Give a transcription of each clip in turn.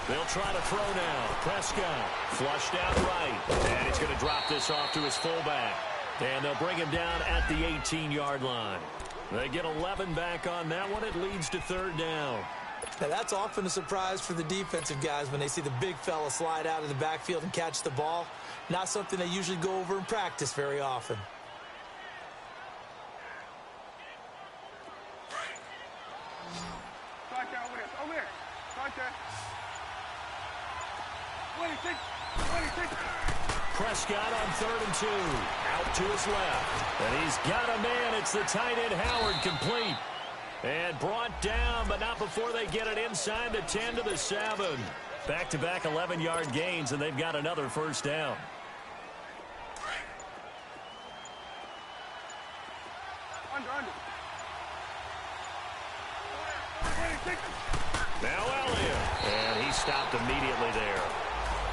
They'll try to throw now. Prescott flushed out right. And he's going to drop this off to his fullback. And they'll bring him down at the 18-yard line. They get 11 back on that one. It leads to third down. Now, that's often a surprise for the defensive guys when they see the big fella slide out of the backfield and catch the ball. Not something they usually go over in practice very often. Prescott on 3rd and 2. Out to his left. And he's got a man. It's the tight end, Howard, complete. And brought down, but not before they get it inside the 10 to the 7. Back-to-back 11-yard gains, and they've got another first down. Now Elliott. And he stopped immediately there.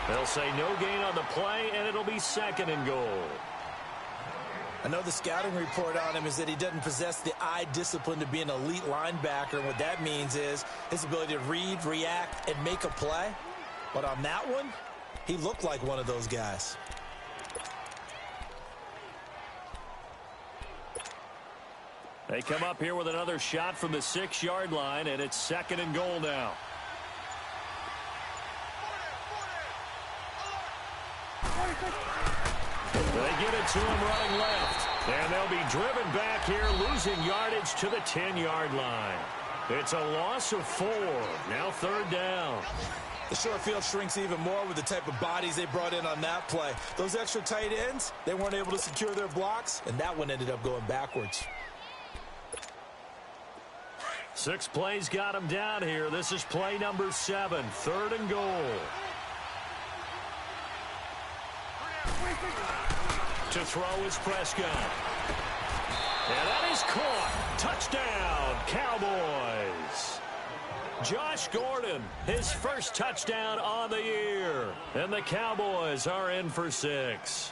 They'll say no gain on the play, and it'll be 2nd and goal. I know the scouting report on him is that he doesn't possess the eye discipline to be an elite linebacker. And what that means is his ability to read, react, and make a play. But on that one, he looked like one of those guys. They come up here with another shot from the 6-yard line, and it's 2nd and goal now. They get it to him running left. And they'll be driven back here, losing yardage to the 10-yard line. It's a loss of 4. Now 3rd down. The short field shrinks even more with the type of bodies they brought in on that play. Those extra tight ends, they weren't able to secure their blocks, and that one ended up going backwards. 6 plays got him down here. This is play number 7. 3rd and goal. To throw is Prescott. And that is caught. Touchdown, Cowboys. Josh Gordon, his first touchdown on the year. And the Cowboys are in for 6.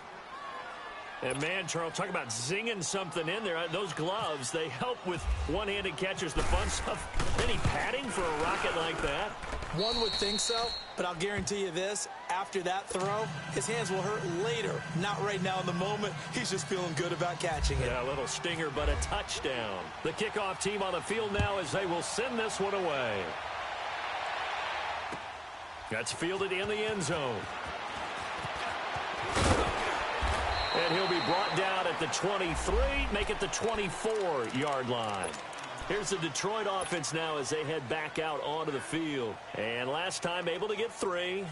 And, man, Charles, talk about zinging something in there. Those gloves, they help with one-handed catches, the fun stuff. Any padding for a rocket like that? One would think so, but I'll guarantee you this. After that throw, his hands will hurt later. Not right now in the moment. He's just feeling good about catching it. Yeah, a little stinger, but a touchdown. The kickoff team on the field now as they will send this one away. That's fielded in the end zone. And he'll be brought down at the 23, make it the 24-yard line. Here's the Detroit offense now as they head back out onto the field. And last time able to get 3.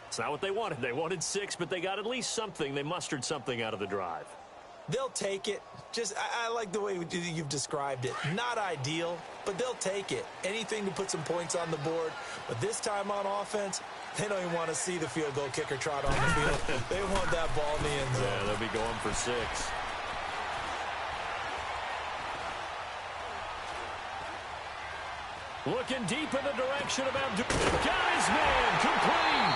It's not what they wanted. They wanted 6, but they got at least something. They mustered something out of the drive. They'll take it. I like the way you've described it. Not ideal, but they'll take it. Anything to put some points on the board. But this time on offense, they don't even want to see the field goal kicker trot on the field. They want that ball in the end zone. Yeah, they'll be going for 6. Looking deep in the direction of Abdul. Got his man complete.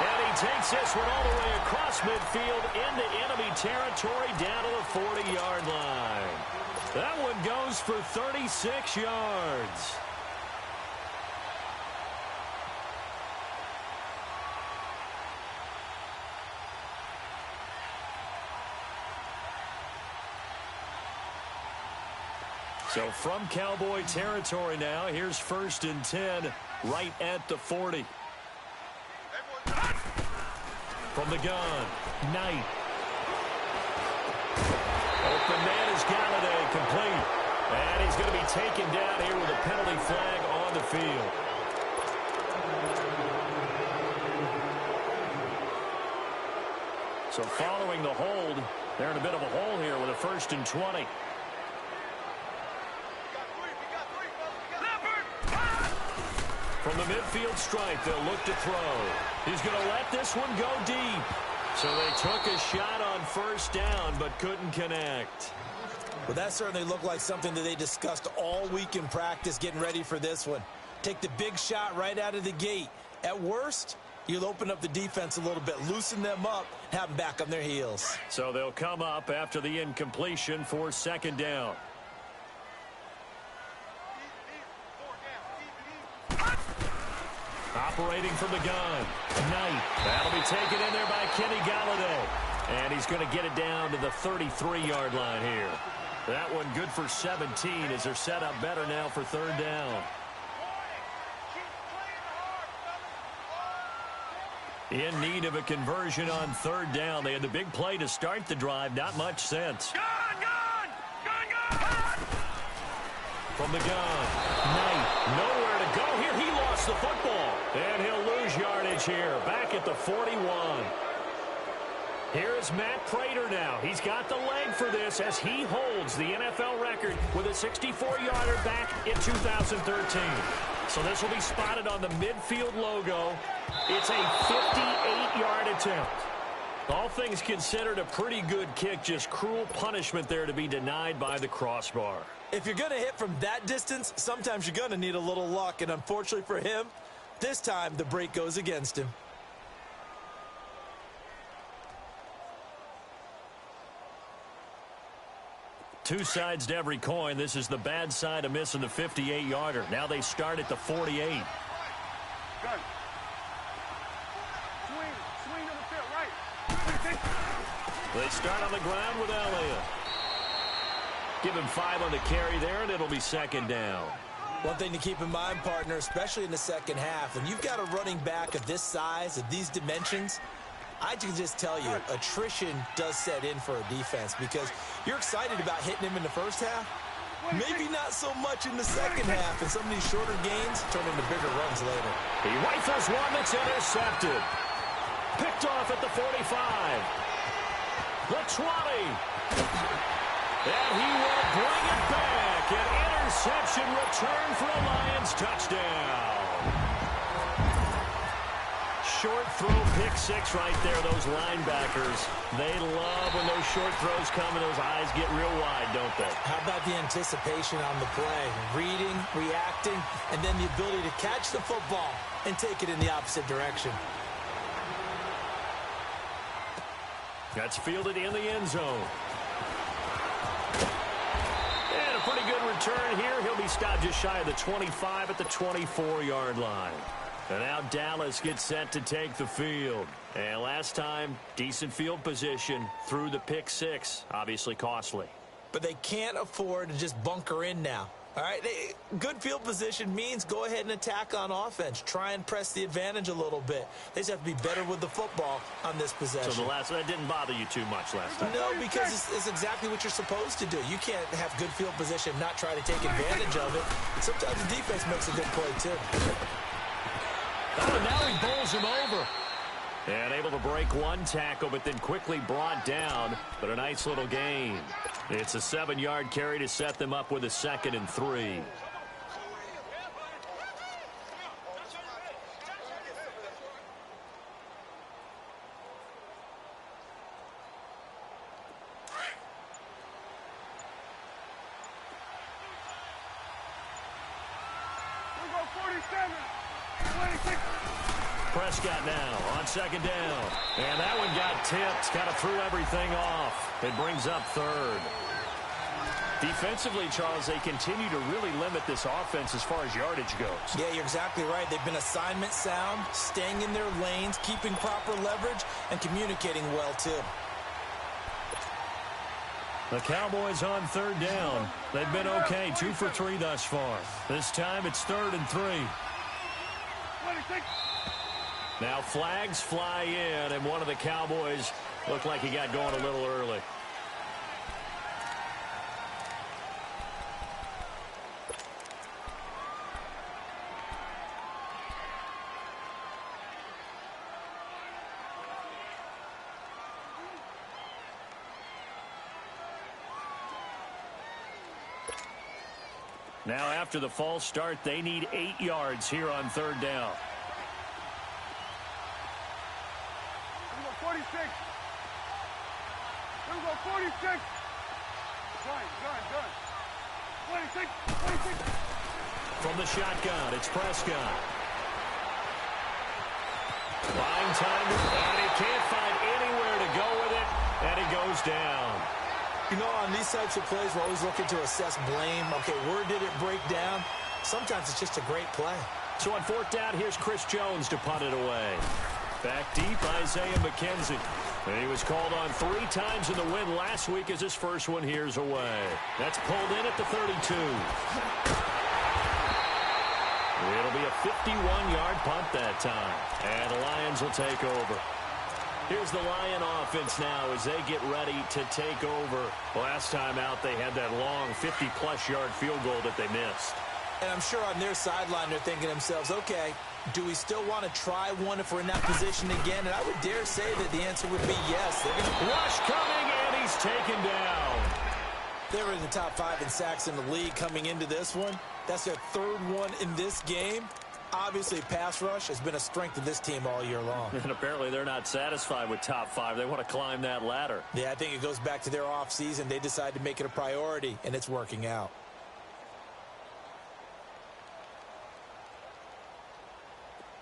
And he takes this one all the way across midfield into enemy territory down to the 40-yard line. That one goes for 36 yards. So from Cowboy territory now, here's 1st and 10 right at the 40. From the gun, Knight. Open man is Galladay, complete. And he's going to be taken down here with a penalty flag on the field. So following the hold, they're in a bit of a hole here with a 1st and 20. From the midfield stripe, they'll look to throw. He's going to let this one go deep. So they took a shot on 1st down, but couldn't connect. Well, that certainly looked like something that they discussed all week in practice getting ready for this one. Take the big shot right out of the gate. At worst, you'll open up the defense a little bit, loosen them up, have them back on their heels. So they'll come up after the incompletion for 2nd down. Operating from the gun. Knight. That'll be taken in there by Kenny Galladay. And he's going to get it down to the 33-yard line here. That one good for 17 as they're set up better now for third down. In need of a conversion on third down. They had the big play to start the drive. Not much sense. Gun! From the gun. Knight. Nowhere to go here. He lost the football. And he'll lose yardage here. Back at the 41. Here's Matt Prater now. He's got the leg for this as he holds the NFL record with a 64-yarder back in 2013. So this will be spotted on the midfield logo. It's a 58-yard attempt. All things considered, a pretty good kick. Just cruel punishment there to be denied by the crossbar. If you're going to hit from that distance, sometimes you're going to need a little luck. And unfortunately for him, this time the break goes against him. Two sides to every coin. This is the bad side of missing the 58-yarder. Now they start at the 48. Gun. Swing to the field, right. They start on the ground with Elliott. Give him 5 on the carry there, and it'll be second down. One thing to keep in mind, partner, especially in the second half, when you've got a running back of this size, of these dimensions, I can just tell you, attrition does set in for a defense because you're excited about hitting him in the first half. Maybe not so much in the second half, and some of these shorter gains turn into bigger runs later. He rifles one that's intercepted. Picked off at the 45. The 20. And he will bring it back. An interception return for a Lions touchdown. Short throw, pick six right there. Those linebackers, they love when those short throws come and those eyes get real wide, don't they? How about the anticipation on the play? Reading, reacting, and then the ability to catch the football and take it in the opposite direction. That's fielded in the end zone. And a pretty good return here. He'll be stopped just shy of the 25 at the 24-yard line. And now Dallas gets set to take the field. And last time, decent field position through the pick six. Obviously costly. But they can't afford to just bunker in now. All right, good field position means go ahead and attack on offense. Try and press the advantage a little bit. They just have to be better with the football on this possession. So that didn't bother you too much last time? No, because it's exactly what you're supposed to do. You can't have good field position, not try to take advantage of it. Sometimes the defense makes a good play, too. Oh, and now he bowls him over. And able to break one tackle, but then quickly brought down. But a nice little gain. It's a 7-yard carry to set them up with a 2nd and 3. Prescott now on 2nd down. And that one got tipped. Kind of threw everything off. It brings up 3rd. Defensively, Charles, they continue to really limit this offense as far as yardage goes. Yeah, you're exactly right. They've been assignment sound, staying in their lanes, keeping proper leverage, and communicating well, too. The Cowboys on 3rd down. They've been okay, 2 for 3 thus far. This time it's 3rd and 3. Now flags fly in, and one of the Cowboys looked like he got going a little early. Now after the false start, they need 8 yards here on 3rd down. 46. Here we go, 46. Gun. 26. From the shotgun, it's Prescott. Buying time, and he can't find anywhere to go with it, and he goes down. You know, on these types of plays, we're always looking to assess blame. Okay, where did it break down? Sometimes it's just a great play. So on fourth down, here's Chris Jones to punt it away. Back deep, Isaiah McKenzie. And he was called on 3 times in the win last week as his first one here's away. That's pulled in at the 32. It'll be a 51-yard punt that time. And the Lions will take over. Here's the Lion offense now as they get ready to take over. Last time out, they had that long 50-plus yard field goal that they missed. And I'm sure on their sideline they're thinking to themselves, okay, do we still want to try one if we're in that position again? And I would dare say that the answer would be yes. Rush coming, and he's taken down. They were in the top 5 in sacks in the league coming into this one. That's their 3rd one in this game. Obviously, pass rush has been a strength of this team all year long. And apparently they're not satisfied with top 5. They want to climb that ladder. Yeah, I think it goes back to their offseason. They decided to make it a priority, and it's working out.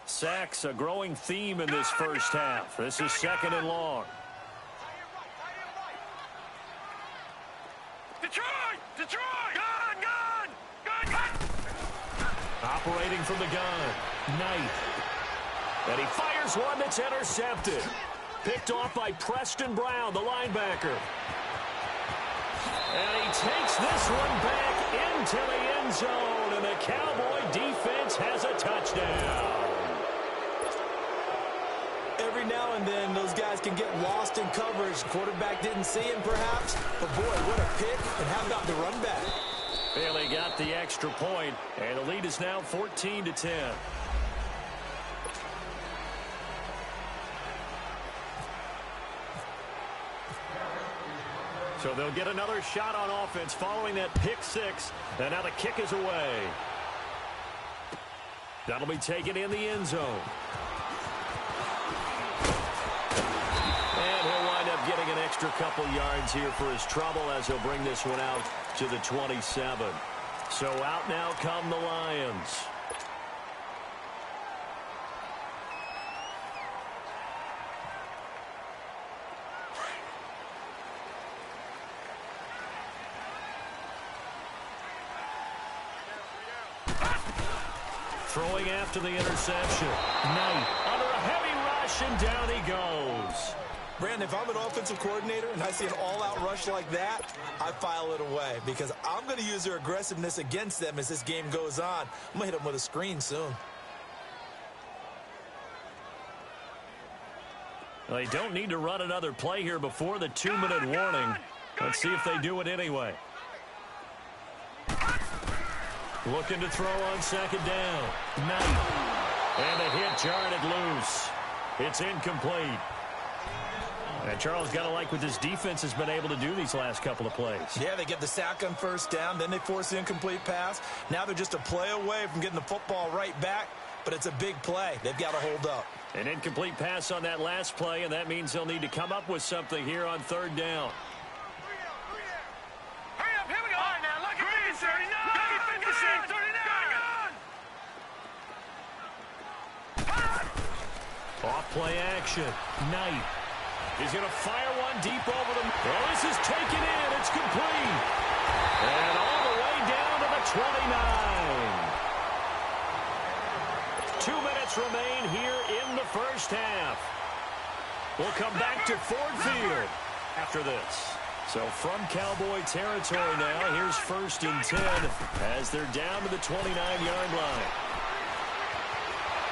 Sacks, a growing theme in this first half. This is 2nd and long. Detroit! Detroit! Gun! Operating from the gun, Knight. And he fires one that's intercepted. Picked off by Preston Brown, the linebacker. And he takes this one back into the end zone, and the Cowboy defense has a touchdown. Every now and then, those guys can get lost in coverage. Quarterback didn't see him, perhaps. But, boy, what a pick. And how about the run back? Bailey got the extra point, and the lead is now 14-10. So they'll get another shot on offense following that pick 6. And now the kick is away. That'll be taken in the end zone. And he'll wind up getting an extra couple yards here for his trouble as he'll bring this one out to the 27. So out now come the Lions. Throwing after the interception. Knight under a heavy rush, and down he goes. Brandon, if I'm an offensive coordinator and I see an all-out rush like that, I file it away because I'm going to use their aggressiveness against them as this game goes on. I'm going to hit them with a screen soon. Well, they don't need to run another play here before the 2-minute warning. Let's see if they do it anyway. Looking to throw on 2nd down. Knight. And a hit jarred it loose. It's incomplete. And Charles, got to like what this defense has been able to do these last couple of plays. Yeah, they get the sack on 1st down, then they force the incomplete pass. Now they're just a play away from getting the football right back, but it's a big play. They've got to hold up. An incomplete pass on that last play, and that means they'll need to come up with something here on 3rd down. Hurry up, here we go. All right, now, look at this. 39. Off play action. Knight. He's going to fire one deep over the... Well, this is taken in. It's complete. And all the way down to the 29. 2 minutes remain here in the first half. We'll come back to Ford Field after this. So from Cowboy territory now, here's 1st and 10 as they're down to the 29-yard line.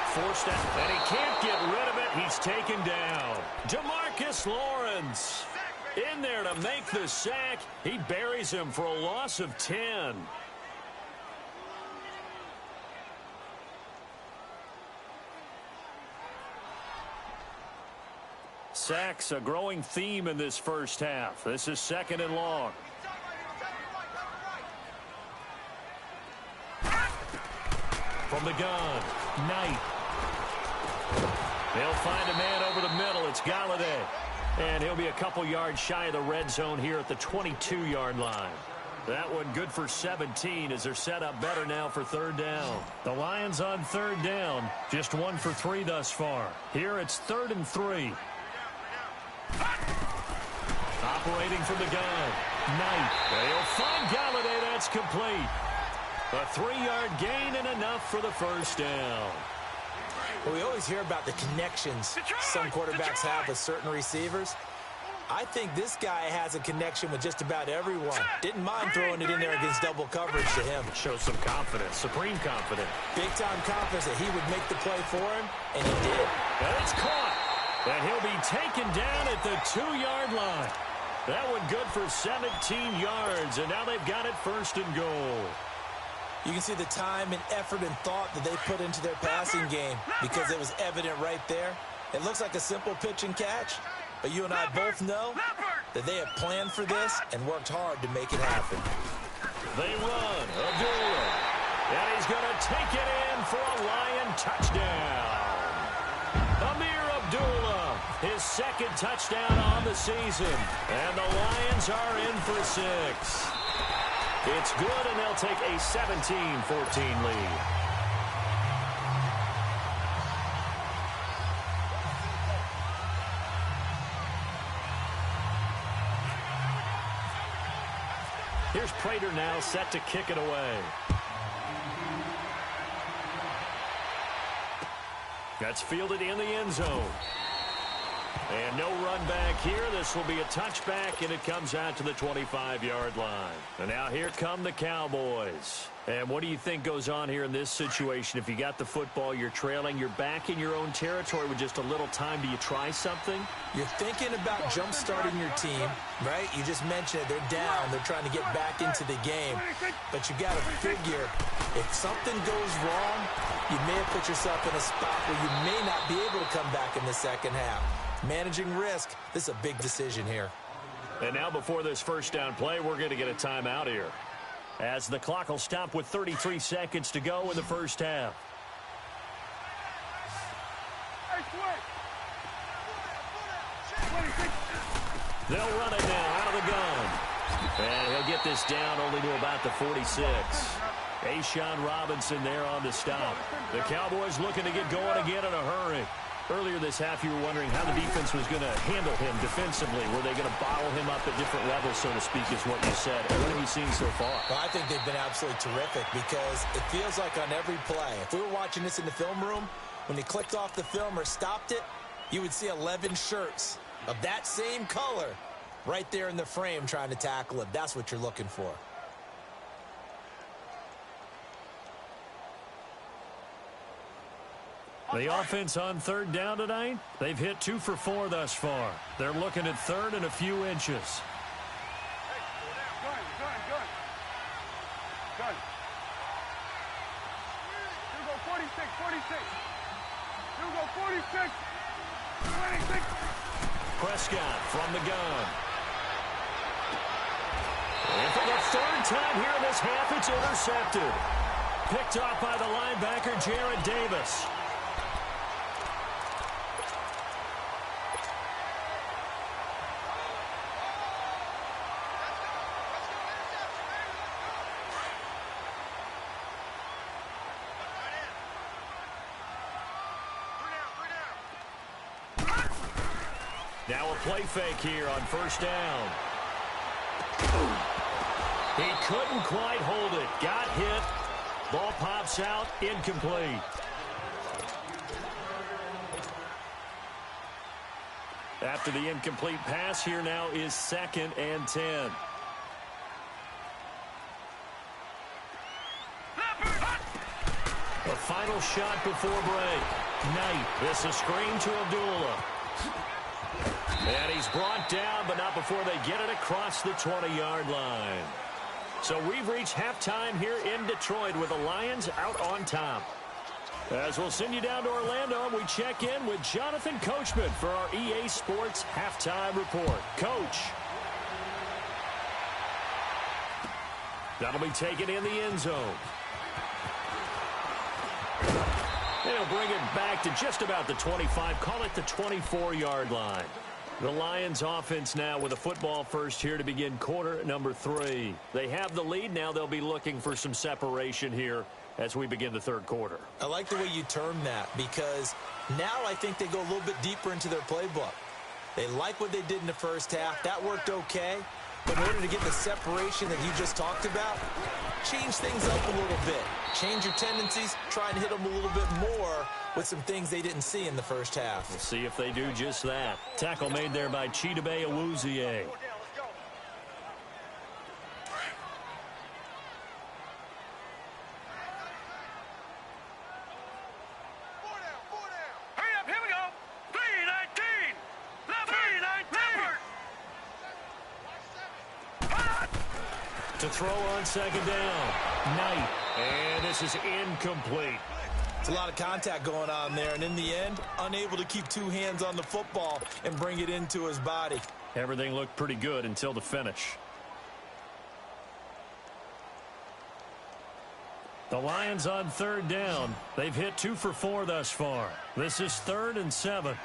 Forced out, and he can't get rid of it. He's taken down. DeMarcus Lawrence in there to make the sack. He buries him for a loss of 10. Sacks, a growing theme in this first half. This is 2nd and long. From the gun, Knight. They'll find a man over the middle. It's Galladay. And he'll be a couple yards shy of the red zone here at the 22-yard line. That one good for 17 as they're set up better now for 3rd down. The Lions on 3rd down, just 1 for 3 thus far. Here it's 3rd and 3. Operating from the gun, Knight. They'll find Galladay. That's complete. A 3-yard gain and enough for the first down. Well, we always hear about the connections some quarterbacks have with certain receivers. I think this guy has a connection with just about everyone. Didn't mind throwing it in there against double coverage to him. Shows some confidence, supreme confidence. Big-time confidence that he would make the play for him, and he did. And it's caught. And he'll be taken down at the 2-yard line. That one good for 17 yards, and now they've got it first and goal. You can see the time and effort and thought that they put into their passing game because it was evident right there. It looks like a simple pitch and catch, but you and I both know that they have planned for this and worked hard to make it happen. They run. Abdullah. And he's going to take it in for a Lion touchdown. Amir Abdullah, his second touchdown on the season. And the Lions are in for 6. It's good, and they'll take a 17-14 lead. Here's Prater now set to kick it away. That's fielded in the end zone. And no run back here. This will be a touchback, and it comes out to the 25-yard line. And now here come the Cowboys. And what do you think goes on here in this situation? If you got the football, you're trailing, you're back in your own territory with just a little time. Do you try something? You're thinking about jump-starting your team, right? You just mentioned it. They're down. They're trying to get back into the game. But you got to figure, if something goes wrong, you may have put yourself in a spot where you may not be able to come back in the second half. Managing risk, this is a big decision here. And now before this first down play, we're going to get a timeout here, as the clock will stop with 33 seconds to go in the first half. They'll run it now out of the gun. And he'll get this down only to about the 46. A'Shawn Robinson there on the stop. The Cowboys looking to get going again in a hurry. Earlier this half, you were wondering how the defense was going to handle him defensively. Were they going to bottle him up at different levels, so to speak, is what you said. What have you seen so far? Well, I think they've been absolutely terrific because it feels like on every play, if we were watching this in the film room, when he clicked off the film or stopped it, you would see 11 shirts of that same color right there in the frame trying to tackle him. That's what you're looking for. The offense on third down tonight, they've hit 2 for 4 thus far. They're looking at third and a few inches. Gun. You go 46. You go 46. 26. Prescott from the gun. And for the third time here in this half, it's intercepted. Picked off by the linebacker, Jared Davis. Now a play fake here on first down. He couldn't quite hold it. Got hit. Ball pops out. Incomplete. After the incomplete pass, here now is 2nd and 10. A final shot before break. Knight. This a screen to Abdullah. And he's brought down, but not before they get it across the 20-yard line. So we've reached halftime here in Detroit with the Lions out on top. As we'll send you down to Orlando, and we check in with Jonathan Coachman for our EA Sports Halftime Report. Coach. That'll be taken in the end zone. They'll bring it back to just about the 25, call it the 24-yard line. The Lions offense now with a football first here to begin quarter number 3. They have the lead. Now they'll be looking for some separation here as we begin the third quarter. I like the way you term that because now I think they go a little bit deeper into their playbook. They like what they did in the first half. That worked okay. But in order to get the separation that you just talked about, change things up a little bit. Change your tendencies, try and hit them a little bit more with some things they didn't see in the first half. We'll see if they do just that. Tackle made there by Chidobe Awuzie. To throw on second down. Knight. And this is incomplete. It's a lot of contact going on there, and in the end, unable to keep two hands on the football and bring it into his body. Everything looked pretty good until the finish. The Lions on third down. They've hit 2 for 4 thus far. This is 3rd and 7.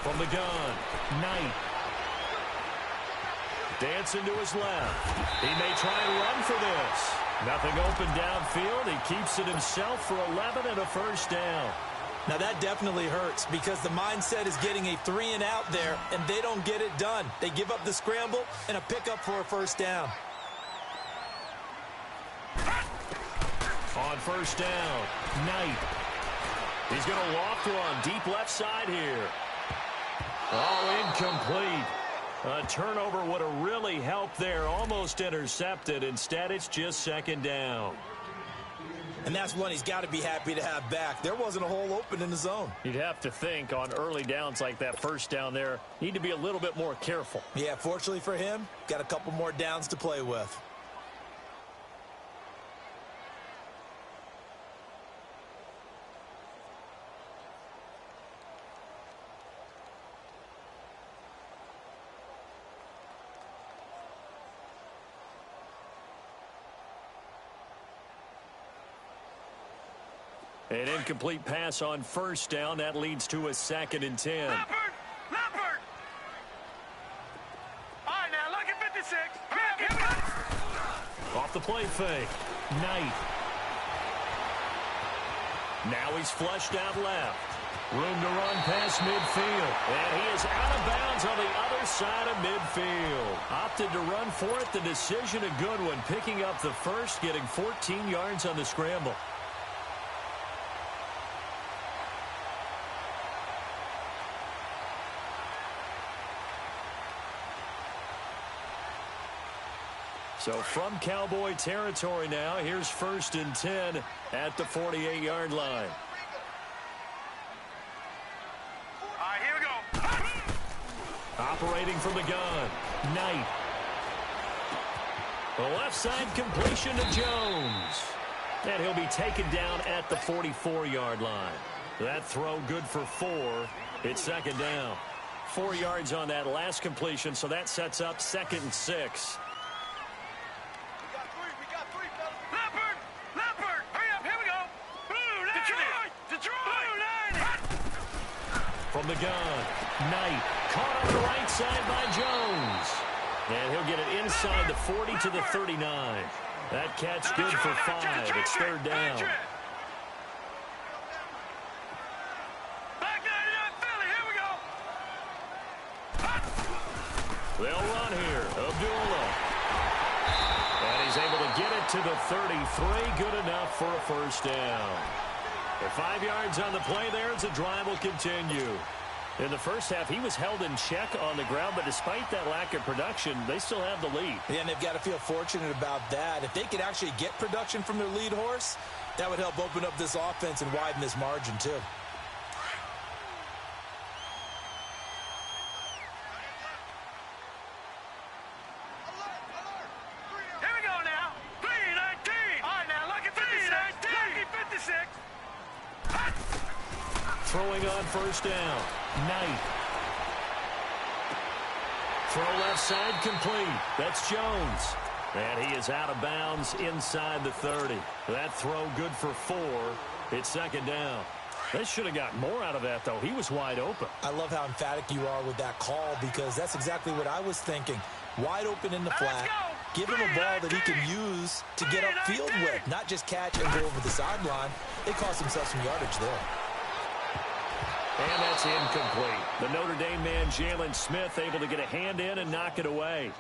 From the gun, Knight. Dancing to his left. He may try and run for this. Nothing open downfield. He keeps it himself for 11 and a first down. Now that definitely hurts because the mindset is getting a 3 and out there, and they don't get it done. They give up the scramble and a pickup for a first down. On first down, Knight. He's going to loft one deep left side here. Oh, incomplete. A turnover would have really helped there. Almost intercepted. Instead, it's just second down. And that's one he's got to be happy to have back. There wasn't a hole open in the zone. You'd have to think on early downs like that first down there, need to be a little bit more careful. Yeah, fortunately for him, got a couple more downs to play with. An incomplete pass on first down. That leads to a 2nd and 10. Leopard! All right, now, look at 56. Off the play fake. Knight. Now he's flushed out left. Room to run past midfield. And he is out of bounds on the other side of midfield. Opted to run for it. The decision a good one. Picking up the first, getting 14 yards on the scramble. So from Cowboy territory now, here's 1st and 10 at the 48-yard line. All right, here we go. Operating from the gun, Knight. The left side completion to Jones. And he'll be taken down at the 44-yard line. That throw good for 4. It's second down. 4 yards on that last completion, so that sets up 2nd and 6. From the gun, Knight caught on the right side by Jones. And he'll get it inside the 40 to the 39. That catch good for 5. It's third down. They'll run here. Abdullah. And he's able to get it to the 33. Good enough for a first down. The 5 yards on the play there as the drive will continue. In the first half, he was held in check on the ground, but despite that lack of production, they still have the lead. Yeah, and they've got to feel fortunate about that. If they could actually get production from their lead horse, that would help open up this offense and widen this margin too. Throwing on first down. Knight. Throw left side complete. That's Jones. And he is out of bounds inside the 30. That throw good for 4. It's second down. They should have gotten more out of that, though. He was wide open. I love how emphatic you are with that call because that's exactly what I was thinking. Wide open in the flat. Give him a ball that he can use to get upfield with, not just catch and go over the sideline. They cost themselves some yardage there. And that's incomplete. The Notre Dame man, Jalen Smith, able to get a hand in and knock it away.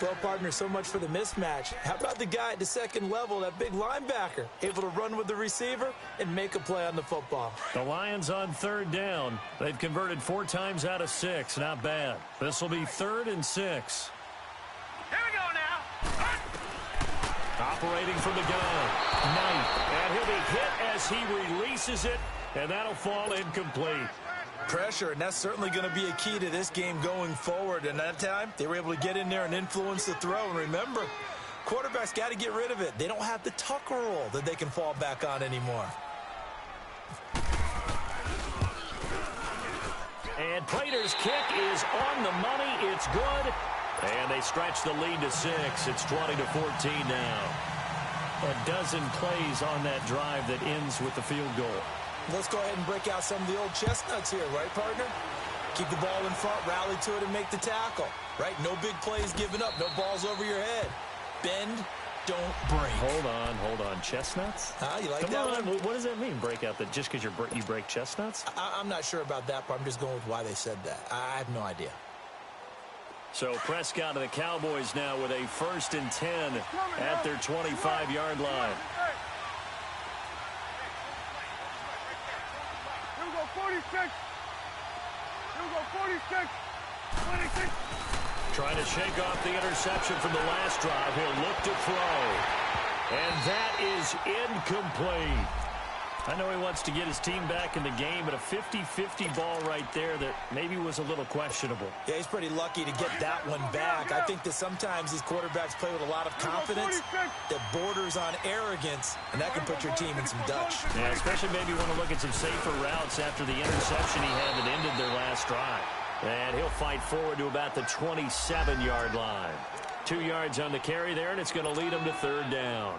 Well, partner, so much for the mismatch. How about the guy at the second level, that big linebacker, able to run with the receiver and make a play on the football? The Lions on third down. They've converted 4 times out of 6. Not bad. This will be 3rd and 6. Here we go now. Operating from the gun. Knight. And he'll be hit as he releases it, and that'll fall incomplete. Pressure, and that's certainly going to be a key to this game going forward. And that time, they were able to get in there and influence the throw. And remember, quarterbacks got to get rid of it. They don't have the tuck roll that they can fall back on anymore. And Prater's kick is on the money. It's good. And they stretch the lead to 6. It's 20-14 now. A dozen plays on that drive that ends with the field goal. Let's go ahead and break out some of the old chestnuts here, right, partner? Keep the ball in front, rally to it, and make the tackle, right? No big plays given up, no balls over your head. Bend, don't break. Hold on. Chestnuts? You like Come that on. one? What does that mean, break out? That just because you break chestnuts? I'm not sure about that part. I'm just going with why they said that. I have no idea. So Prescott and the Cowboys now with a 1st and 10 at their 25-yard line. Here we go, 46. Here we go, 46. 26. Trying to shake off the interception from the last drive. He'll look to throw. And that is incomplete. I know he wants to get his team back in the game, but a 50-50 ball right there that maybe was a little questionable. Yeah, he's pretty lucky to get that one back. I think that sometimes these quarterbacks play with a lot of confidence that borders on arrogance, and that can put your team in some Dutch. Yeah, especially maybe want to look at some safer routes after the interception he had that ended their last drive. And he'll fight forward to about the 27-yard line. 2 yards on the carry there, and it's going to lead him to 3rd down.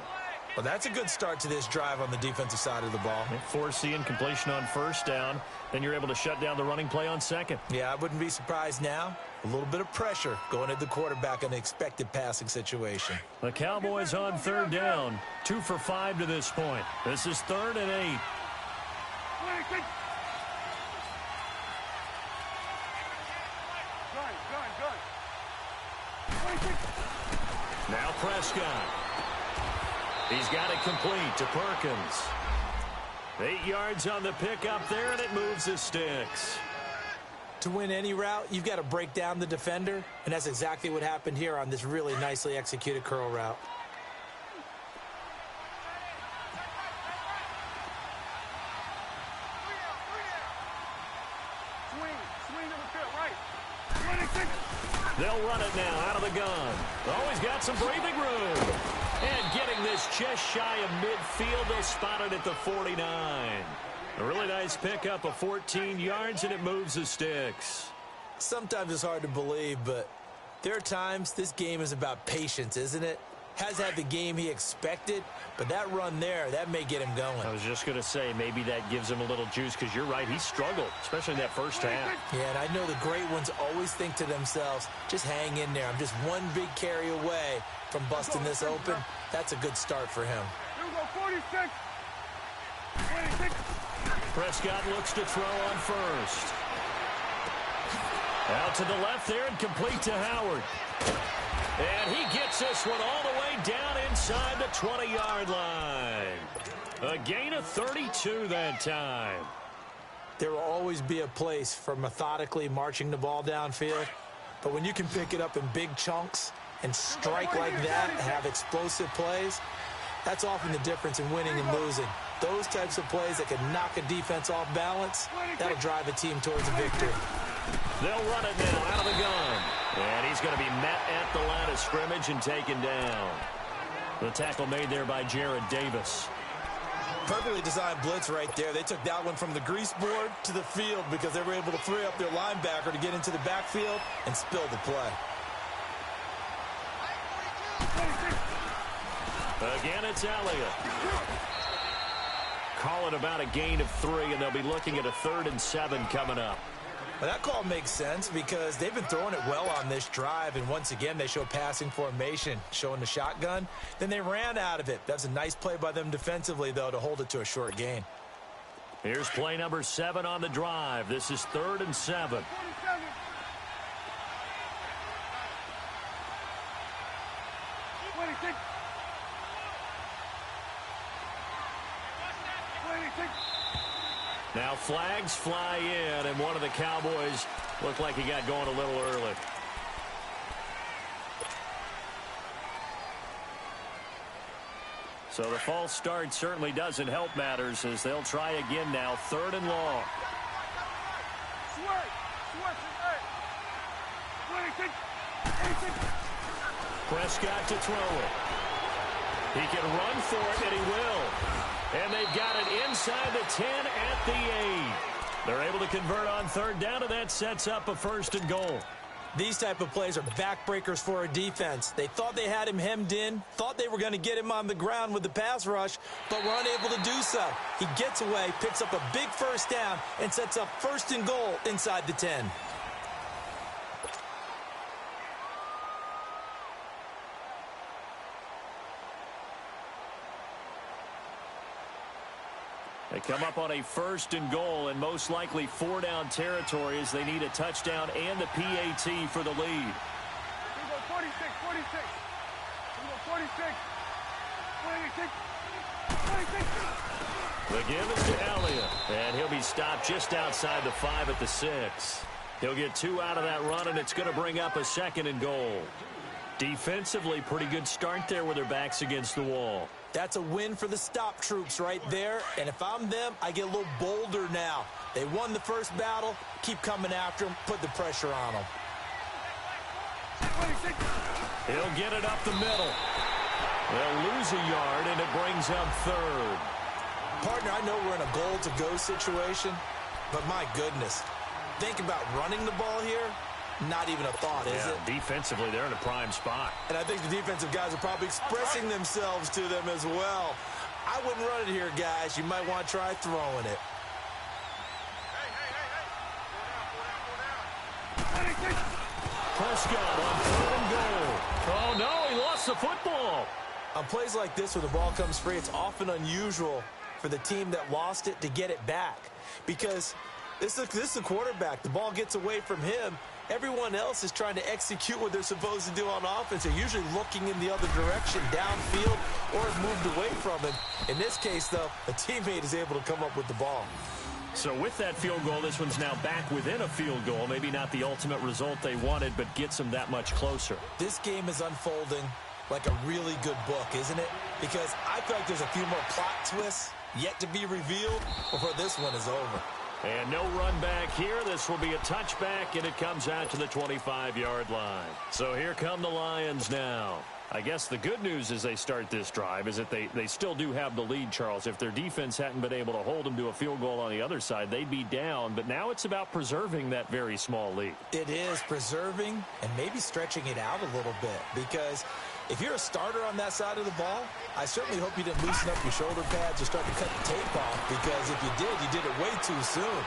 Well, that's a good start to this drive on the defensive side of the ball. Force the incompletion on 1st down. Then you're able to shut down the running play on 2nd. Yeah, I wouldn't be surprised now. A little bit of pressure going at the quarterback in an expected passing situation. The Cowboys on 3rd down. 2 for 5 to this point. This is 3rd and 8. 26. Good. 26. Now Prescott. He's got it complete to Perkins. 8 yards on the pickup there, and it moves the sticks. To win any route, you've got to break down the defender, and that's exactly what happened here on this really nicely executed curl route. Swing to the field, right. 26. They'll run it now out of the gun. Oh, he's got some breathing room. And getting this just shy of midfield, they'll spot it at the 49. A really nice pickup of 14 yards, and it moves the sticks. Sometimes it's hard to believe, but there are times this game is about patience, isn't it? Has had the game he expected, but that run there, that may get him going. I was just going to say, maybe that gives him a little juice, because you're right, he struggled, especially in that first half. Yeah, and I know the great ones always think to themselves, just hang in there. I'm just one big carry away from busting this open. That's a good start for him. Here we go, 46. 26. Prescott looks to throw on 1st. Out to the left there and complete to Howard. And he gets this one all the way down inside the 20-yard line. A gain of 32 that time. There will always be a place for methodically marching the ball downfield, but when you can pick it up in big chunks and strike like that and have explosive plays, that's often the difference in winning and losing. Those types of plays that can knock a defense off balance, that'll drive a team towards a victory. They'll run it now out of the gun. And he's going to be met at the line of scrimmage and taken down. The tackle made there by Jared Davis. Perfectly designed blitz right there. They took that one from the grease board to the field because they were able to free up their linebacker to get into the backfield and spill the play. Again, it's Elliott. Call it about a gain of 3, and they'll be looking at a 3rd and 7 coming up. Well, that call makes sense because they've been throwing it well on this drive, and once again, they show passing formation, showing the shotgun. Then they ran out of it. That's a nice play by them defensively, though, to hold it to a short gain. Here's play number 7 on the drive. This is 3rd and 7. 47. 26. 26. Now flags fly in, and one of the Cowboys looked like he got going a little early. So the false start certainly doesn't help matters as they'll try again now. 3rd and long. Switch. 26. 26. Prescott to throw it. He can run for it, and he will. And they've got it inside the 10 at the 8. They're able to convert on 3rd down, and that sets up a 1st and goal. These type of plays are backbreakers for a defense. They thought they had him hemmed in, thought they were going to get him on the ground with the pass rush, but were unable to do so. He gets away, picks up a big 1st down, and sets up 1st and goal inside the 10. They come up on a 1st and goal, and most likely 4-down territory as they need a touchdown and the PAT for the lead. We go 46. 46. We go 46. 26. 26. The give is to Elliott, and he'll be stopped just outside the 5 at the 6. He'll get 2 out of that run, and it's going to bring up a 2nd and goal. Defensively, pretty good start there with their backs against the wall. That's a win for the stop troops right there, and if I'm them, I get a little bolder now. They won the first battle, keep coming after them, put the pressure on them. 26. He'll get it up the middle. They'll lose a yard, and it brings up 3rd. Partner, I know we're in a goal-to-go situation, but my goodness, think about running the ball here. Not even a thought, is it? Defensively, they're in a prime spot. And I think the defensive guys are probably expressing themselves to them as well. I wouldn't run it here, guys. You might want to try throwing it. Prescott on 3rd and goal. Oh, no, he lost the football. On plays like this where the ball comes free, it's often unusual for the team that lost it to get it back. Because this is a quarterback. The ball gets away from him. Everyone else is trying to execute what they're supposed to do on offense. They're usually looking in the other direction, downfield, or have moved away from him. In this case, though, a teammate is able to come up with the ball. So with that field goal, this one's now back within a field goal. Maybe not the ultimate result they wanted, but gets them that much closer. This game is unfolding like a really good book, isn't it? Because I feel like there's a few more plot twists yet to be revealed before this one is over. And no run back here. This will be a touchback, and it comes out to the 25-yard line. So here come the Lions now. I guess the good news as they start this drive is that they still do have the lead, Charles. If their defense hadn't been able to hold them to a field goal on the other side, they'd be down. But now it's about preserving that very small lead. It is preserving and maybe stretching it out a little bit, because if you're a starter on that side of the ball, I certainly hope you didn't loosen up your shoulder pads or start to cut the tape off, because if you did it way too soon.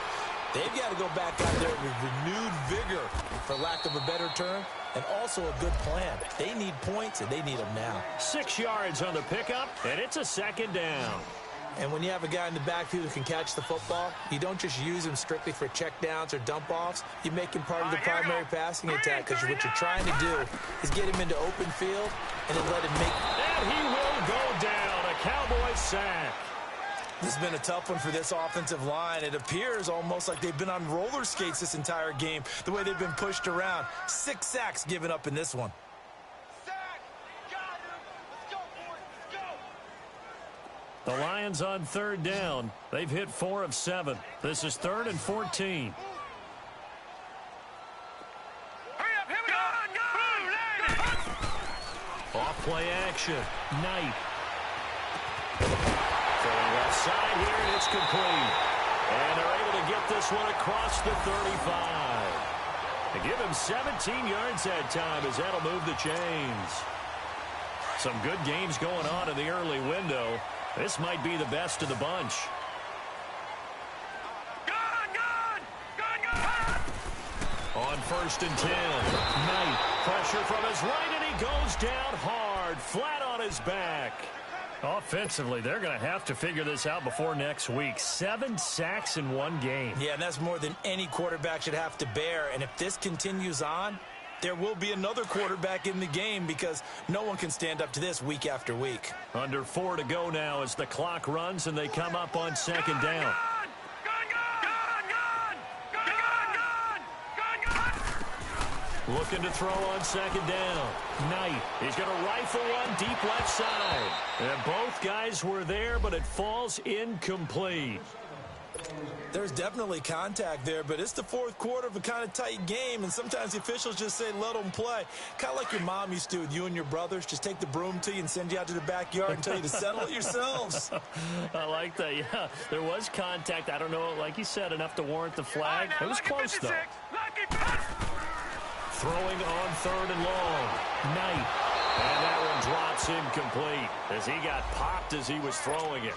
They've got to go back out there with renewed vigor, for lack of a better term, and also a good plan. They need points, and they need them now. 6 yards on the pickup, and it's a 2nd down. And when you have a guy in the backfield who can catch the football, you don't just use him strictly for checkdowns or dump-offs. You make him part of the primary passing attack, because what you're trying to do is get him into open field and then let him make... And he will go down. A Cowboys sack. This has been a tough one for this offensive line. It appears almost like they've been on roller skates this entire game, the way they've been pushed around. 6 sacks given up in this one. The Lions on 3rd down. They've hit 4 of 7. This is 3rd and 14. Hurry up, here we go. Off play action. Knight. Filling left side here, and it's complete. And they're able to get this one across the 35. They give him 17 yards that time as that'll move the chains. Some good games going on in the early window. This might be the best of the bunch. On 1st and 10. Knight, pressure from his right, and he goes down hard, flat on his back. Offensively, they're going to have to figure this out before next week. 7 sacks in one game. Yeah, and that's more than any quarterback should have to bear. And if this continues on, there will be another quarterback in the game because no one can stand up to this week after week. Under 4 to go now as the clock runs and they come up on second down. Looking to throw on second down. Knight, he's going to rifle one deep left side. And both guys were there, but it falls incomplete. There's definitely contact there, but it's the fourth quarter of a kind of tight game, and sometimes the officials just say, let them play. Kind of like your mom used to with you and your brothers. Just take the broom to you and send you out to the backyard and tell you to settle it yourselves. I like that, yeah. There was contact. I don't know, like you said, enough to warrant the flag. It was close, though. Throwing on third and long. Knight. And that one drops incomplete as he got popped as he was throwing it.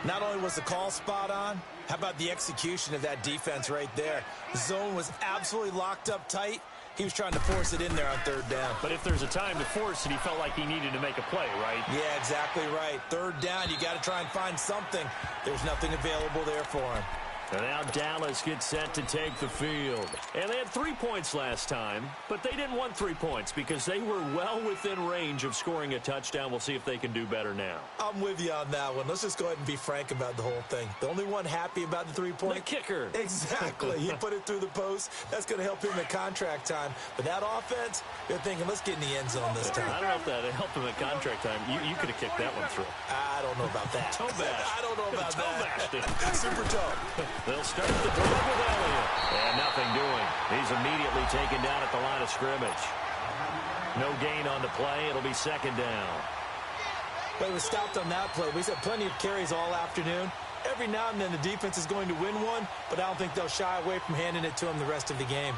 Not only was the call spot on, how about the execution of that defense right there? The zone was absolutely locked up tight. He was trying to force it in there on third down. But if there's a time to force it, he felt like he needed to make a play, right? Yeah, exactly right. Third down, you got to try and find something. There's nothing available there for him. And now Dallas gets set to take the field. And they had 3 points last time, but they didn't want 3 points because they were well within range of scoring a touchdown. We'll see if they can do better now. I'm with you on that one. Let's just go ahead and be frank about the whole thing. The only one happy about the 3-point? The kicker. Exactly. He put it through the post. That's going to help him at contract time. But that offense, they're thinking, let's get in the end zone this time. I don't know if that helped him at contract time. You could have kicked that one through. I don't know about that. Toe bash. I don't know about toe that. Bashed it. Super toe. They'll start the drive with Elliott. And nothing doing. He's immediately taken down at the line of scrimmage. No gain on the play. It'll be second down. But he was stopped on that play. We've had plenty of carries all afternoon. Every now and then the defense is going to win one, but I don't think they'll shy away from handing it to him the rest of the game.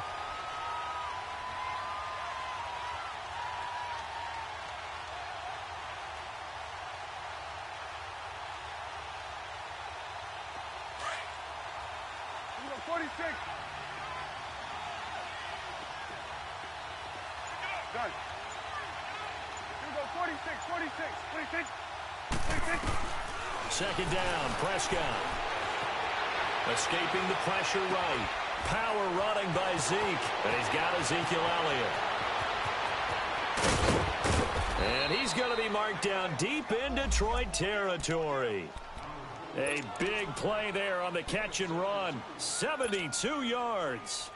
Done. Here we go, 46. Second down, Prescott. Escaping the pressure right. Power running by Zeke. And he's got Ezekiel Elliott. And he's going to be marked down deep in Detroit territory. A big play there on the catch and run. 72 yards.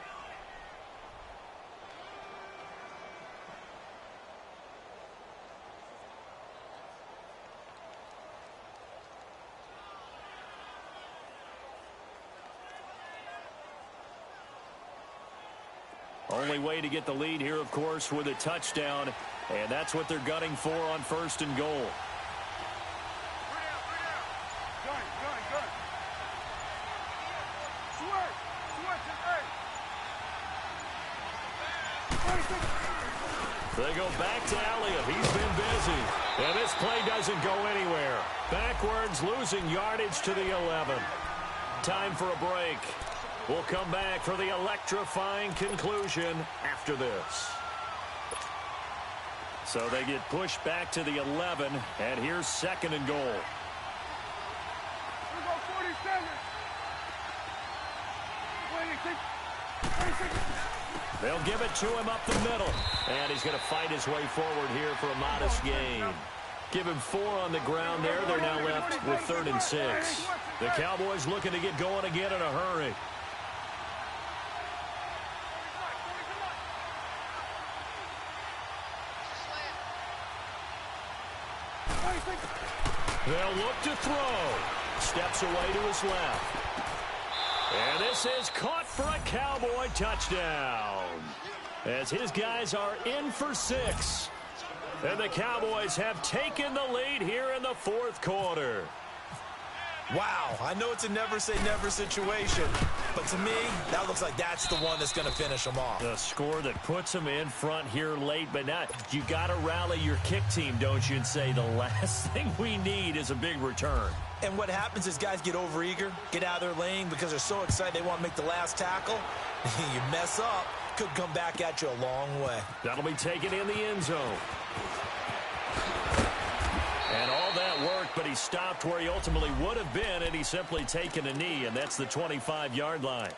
Only way to get the lead here, of course, with a touchdown. And that's what they're gunning for on first and goal. They go back to Elliott. He's been busy. And this play doesn't go anywhere. Backwards, losing yardage to the 11. Time for a break. We'll come back for the electrifying conclusion after this. So they get pushed back to the 11, and here's second and goal. Here we go, 47. 26. They'll give it to him up the middle. And he's going to fight his way forward here for a modest gain. Give him 4 on the ground there. They're now left with 3rd and 6. The Cowboys looking to get going again in a hurry. They'll look to throw. Steps away to his left. And this is caught for a Cowboy touchdown. As his guys are in for 6. And the Cowboys have taken the lead here in the 4th quarter. Wow, I know it's a never-say-never situation, but to me, that looks like that's the one that's going to finish them off. The score that puts them in front here late, but not. You got to rally your kick team, don't you, and say the last thing we need is a big return. And what happens is guys get overeager, get out of their lane because they're so excited they want to make the last tackle. You mess up, could come back at you a long way. That'll be taken in the end zone. And all that work, but he stopped where he ultimately would have been, and he's simply taken a knee, and that's the 25-yard line.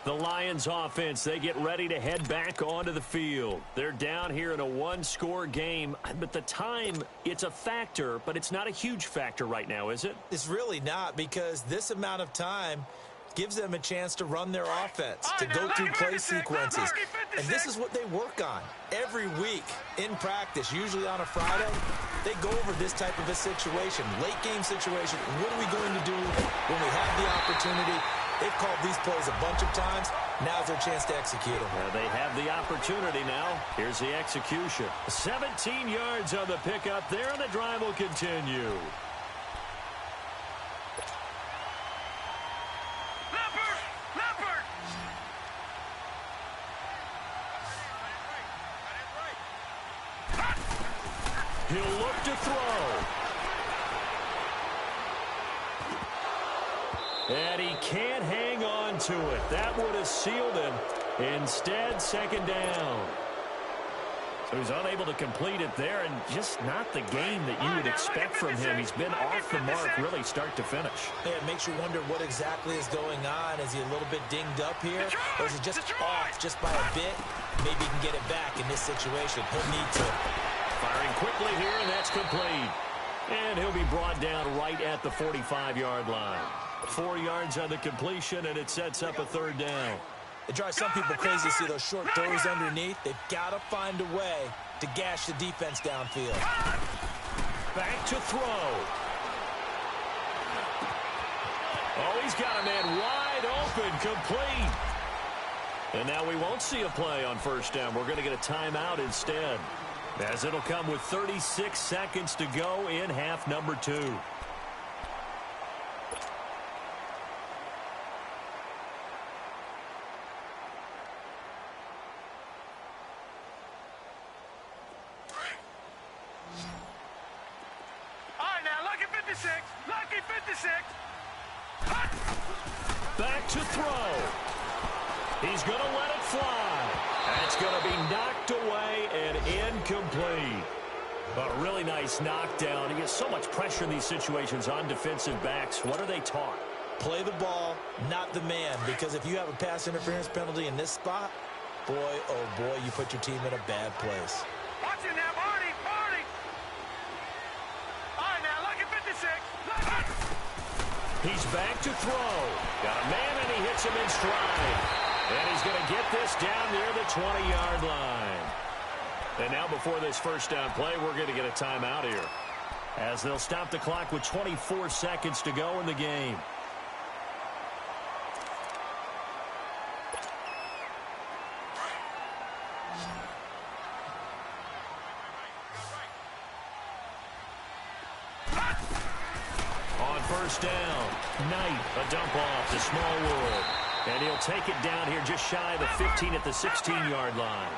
The Lions offense, they get ready to head back onto the field. They're down here in a one-score game, but the time, it's a factor, but it's not a huge factor right now, is it? It's really not, because this amount of time gives them a chance to run their offense, to go through play sequences. And this is what they work on every week in practice, usually on a Friday. They go over this type of a situation, late game situation. What are we going to do when we have the opportunity? They've called these plays a bunch of times. Now's their chance to execute them. They have the opportunity now. Here's the execution. 17 yards on the pickup there, and the drive will continue. He'll look to throw. And he can't hang on to it. That would have sealed him. Instead, second down. So he's unable to complete it there, and just not the game that you would expect from him. He's been off the mark really start to finish. Yeah, it makes you wonder what exactly is going on. Is he a little bit dinged up here? Or is it just off just by a bit? Maybe he can get it back in this situation. He'll need to. Firing quickly here, and that's complete. And he'll be brought down right at the 45-yard line. 4 yards on the completion, and it sets up a third down. It drives some people crazy to see those short throws underneath. They've got to find a way to gash the defense downfield. Back to throw. Oh, he's got a man wide open, complete. And now we won't see a play on first down. We're going to get a timeout instead, as it'll come with 36 seconds to go in half number 2. Back to throw. He's going to let it fly. That's going to be knocked away and incomplete. A really nice knockdown. He gets so much pressure in these situations on defensive backs. What are they taught? Play the ball, not the man. Because if you have a pass interference penalty in this spot, boy, oh boy, you put your team in a bad place. Watch it now, Barney, Barney. All right, now, look at 56. He's back to throw. Got a man, and he hits him in stride. And he's going to get this down near the 20-yard line. And now before this first down play, we're going to get a timeout here, as they'll stop the clock with 24 seconds to go in the game. On first down, Knight, a dump off to Smallwood. And he'll take it down here just shy of the 15 at the 16-yard line.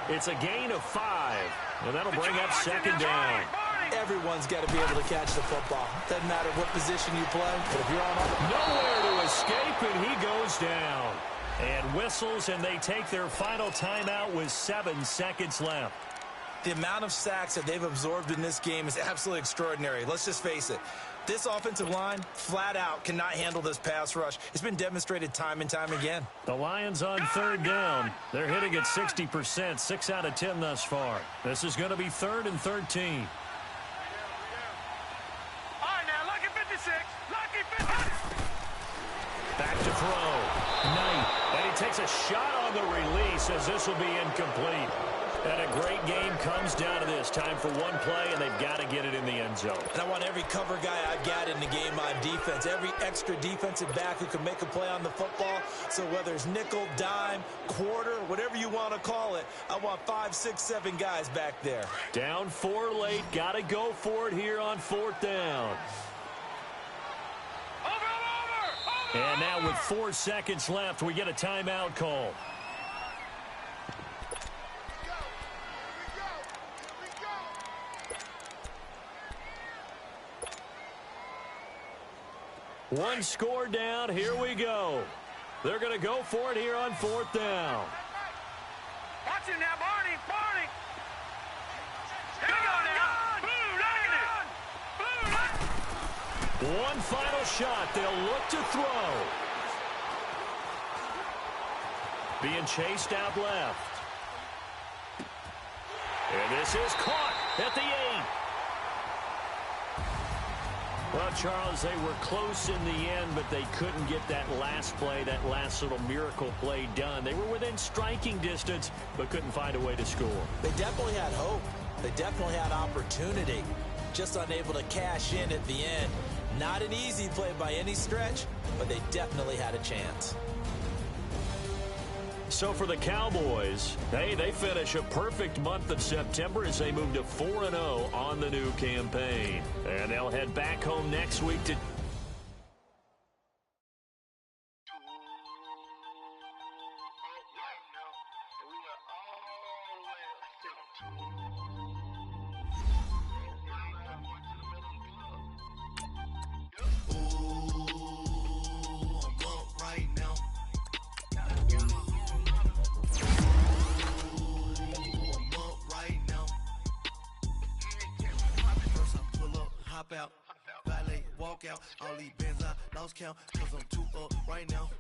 It's a gain of 5, and that'll bring up second down. Everyone's got to be able to catch the football. Doesn't matter what position you play, but if you're on nowhere to escape, and he goes down. And whistles, and they take their final timeout with 7 seconds left. The amount of sacks that they've absorbed in this game is absolutely extraordinary. Let's just face it. This offensive line, flat out, cannot handle this pass rush. It's been demonstrated time and time again. The Lions on third down. They're hitting at 60%, 6 out of 10 thus far. This is going to be 3rd and 13. All right, now, lucky 56. Lucky 56. Back to throw. Knight. And he takes a shot on the release, as this will be incomplete. And a great game comes down to this. Time for one play, and they've got to get it in the end zone. And I want every cover guy I've got in the game on defense, every extra defensive back who can make a play on the football. So whether it's nickel, dime, quarter, whatever you want to call it, I want 5, 6, 7 guys back there. Down 4 late. Got to go for it here on 4th down. And now with 4 seconds left, we get a timeout call. One score down. Here we go. They're going to go for it here on 4th down. Watch it now, Barney. Barney. Here we go now. Blue, lock it. Blue, lock. One final shot. They'll look to throw. Being chased out left. And this is caught at the 8. Well, Charles, they were close in the end, but they couldn't get that last play, that last little miracle play done. They were within striking distance, but couldn't find a way to score. They definitely had hope. They definitely had opportunity. Just unable to cash in at the end. Not an easy play by any stretch, but they definitely had a chance. So for the Cowboys, hey, they finish a perfect month of September as they move to 4-0 on the new campaign. And they'll head back home next week to... Out, valet, walk out, all these bands I lost count, cause I'm too up right now.